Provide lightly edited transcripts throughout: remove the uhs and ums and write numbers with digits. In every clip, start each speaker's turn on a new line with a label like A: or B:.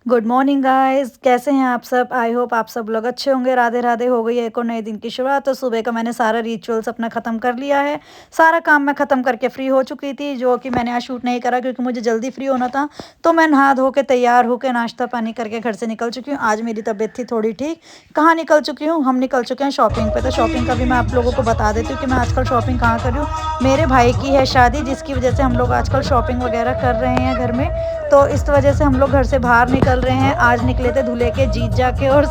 A: Good morning guys, कैसे हैं आप सब। आई होप आप सब लोग अच्छे होंगे। राधे राधे। हो गई है एक और नए दिन की शुरुआत। तो सुबह का मैंने सारा रिचुअल्स अपना ख़त्म कर लिया है। सारा काम मैं ख़त्म करके फ्री हो चुकी थी, जो कि मैंने आज शूट नहीं करा क्योंकि मुझे जल्दी फ्री होना था। तो मैं नहा धो के तैयार होकर नाश्ता पानी करके घर से निकल चुकी हूँ। आज मेरी तबीयत थी थोड़ी ठीक। कहाँ निकल चुकी हूँ, हम निकल चुके हैं शॉपिंग पे। तो शॉपिंग का भी मैं आप लोगों को बता देती हूँ कि मैं आजकल शॉपिंग कहाँ कर रही हूँ। मेरे भाई की है शादी, जिसकी वजह से हम लोग आजकल शॉपिंग वगैरह कर रहे हैं घर में। तो इस वजह से हम लोग घर से बाहर निकल रहे हैं। आज निकले थे दूल्हे के जीजा के और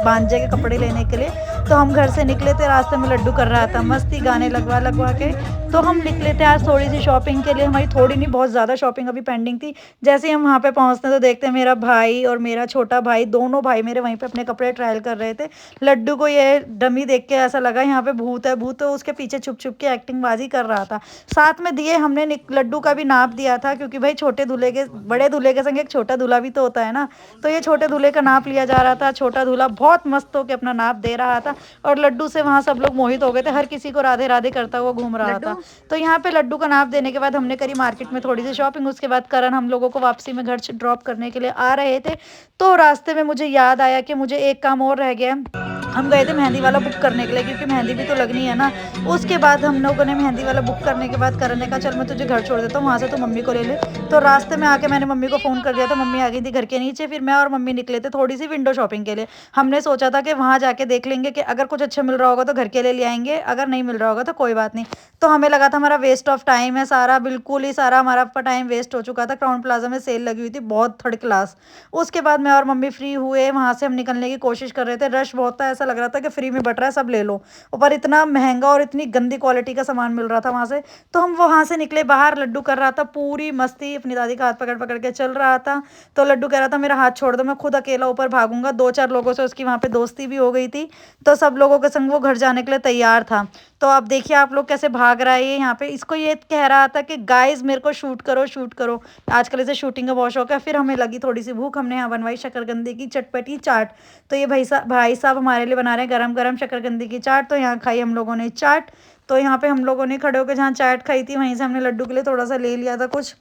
A: भांजे के कपड़े लेने के लिए। तो हम घर से निकले थे, रास्ते में लड्डू कर रहा था मस्ती, गाने लगवा लगवा के। तो हम निकले थे आज थोड़ी सी शॉपिंग के लिए। हमारी थोड़ी नहीं, बहुत ज़्यादा शॉपिंग अभी पेंडिंग थी। जैसे ही हम वहाँ पे पहुँचते तो देखते हैं मेरा भाई और मेरा छोटा भाई, दोनों भाई मेरे वहीं पे अपने कपड़े ट्रायल कर रहे थे। लड्डू को ये डमी देख के ऐसा लगा यहाँ पे भूत है भूत, तो उसके पीछे छुप छुप के एक्टिंग बाजी कर रहा था। साथ में दिए हमने लड्डू का भी नाप दिया था, क्योंकि भाई छोटे दूल्हे के, बड़े दूल्हे के संग एक छोटा दूल्हा भी तो होता है ना। तो ये छोटे दूल्हे का नाप लिया जा रहा था। छोटा दूल्हा बहुत मस्त होकर अपना नाप दे रहा था और लड्डू से वहाँ सब लोग मोहित हो गए थे। हर किसी को राधे राधे करता हुआ घूम रहा था। तो यहाँ पे लड्डू का नाप देने के बाद हमने करी मार्केट में थोड़ी सी शॉपिंग। उसके बाद करण हम लोगों को वापसी में घर ड्रॉप करने के लिए आ रहे थे। तो रास्ते में मुझे याद आया कि मुझे एक काम और रह गया। हम गए थे मेहंदी वाला बुक करने के लिए, क्योंकि मेहंदी भी तो लगनी है ना। उसके बाद हम लोगों ने मेहंदी वाला बुक करने के बाद करण ने कहा चल मैं तुझे घर छोड़ देता हूँ, वहाँ से तो मम्मी को ले ले। तो रास्ते में आके मैंने मम्मी को फ़ोन कर दिया था। मम्मी आ गई थी घर के नीचे। फिर मैं और मम्मी निकले थे थोड़ी सी विंडो शॉपिंग के लिए। हमने सोचा था कि वहाँ जाके देख लेंगे कि अगर कुछ अच्छा मिल रहा होगा तो घर के लिए ले आएंगे, अगर नहीं मिल रहा होगा तो कोई बात नहीं। तो हमें लगा था हमारा वेस्ट ऑफ टाइम है सारा, बिल्कुल ही सारा हमारा टाइम वेस्ट हो चुका था। क्राउन प्लाजा में सेल लगी हुई थी बहुत थर्ड क्लास। उसके बाद मैं और मम्मी फ्री हुए, वहाँ से हम निकलने की कोशिश कर रहे थे। रश बहुत था, ऐसा लग रहा था कि फ्री में बट रहा है, सब ले लो। ऊपर इतना महंगा और इतनी गंदी क्वालिटी का सामान मिल रहा था वहाँ से। तो हम वहाँ से निकले बाहर। लड्डू कर रहा था पूरी मस्ती, अपनी दादी का हाथ पकड़ पकड़ के चल रहा था। तो लड्डू कह रहा था मेरा हाथ छोड़ दो, मैं खुद अकेला ऊपर भागूंगा। दो चार लोगों से उसकी वहाँ पे दोस्ती भी हो गई थी। तो सब लोगों के संग वो घर जाने के लिए तैयार था। तो अब देखिए आप लोग कैसे भाग रहा है ये यहाँ पे। इसको ये कह रहा था कि गाइज मेरे को शूट करो शूट करो। आजकल इसे शूटिंग का बहुत शौक है। फिर हमें लगी थोड़ी सी भूख, हमने यहाँ बनवाई शकरकंदी की चटपटी चाट। तो ये भाई साहब हमारे लिए बना रहे हैं गरम गरम शकरकंदी की चाट। तो यहाँ खाई हम लोगों ने चाट। तो यहाँ पे हम लोगों ने खड़े होकर जहाँ चाट खाई थी, वहीं से हमने लड्डू के लिए थोड़ा सा ले लिया था कुछ,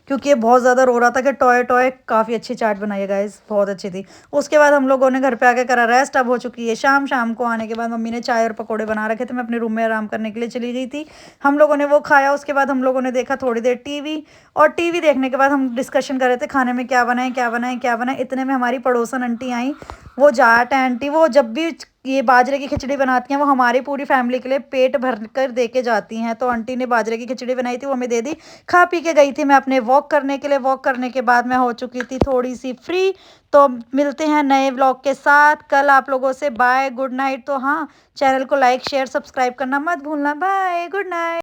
A: क्योंकि ये बहुत ज़्यादा रो रहा था कि टॉय टॉय। काफ़ी अच्छी चाट बनाई है गाइस, बहुत अच्छी थी। उसके बाद हम लोगों ने घर पे आके करा रेस्ट। अब हो चुकी है शाम। शाम को आने के बाद मम्मी ने चाय और पकोड़े बना रखे थे। मैं अपने रूम में आराम करने के लिए चली गई थी। हम लोगों ने वो खाया। उसके बाद हम लोगों ने देखा थोड़ी देर टीवी। और टीवी देखने के बाद हम डिस्कशन कर रहे थे खाने में क्या बनाएं क्या बनाएं क्या बनाएं। इतने में हमारी पड़ोसन आंटी आई। वो जाट है आंटी, वो जब भी ये बाजरे की खिचड़ी बनाती हैं वो हमारी पूरी फैमिली के लिए पेट भर कर दे के जाती हैं। तो आंटी ने बाजरे की खिचड़ी बनाई थी, वो हमें दे दी। खा पी के गई थी मैं अपने वॉक करने के लिए। वॉक करने के बाद मैं हो चुकी थी थोड़ी सी फ्री। तो मिलते हैं नए व्लॉग के साथ कल आप लोगों से। Bye, good night. तो हाँ, चैनल को लाइक शेयर सब्सक्राइब करना मत भूलना। Bye, good night.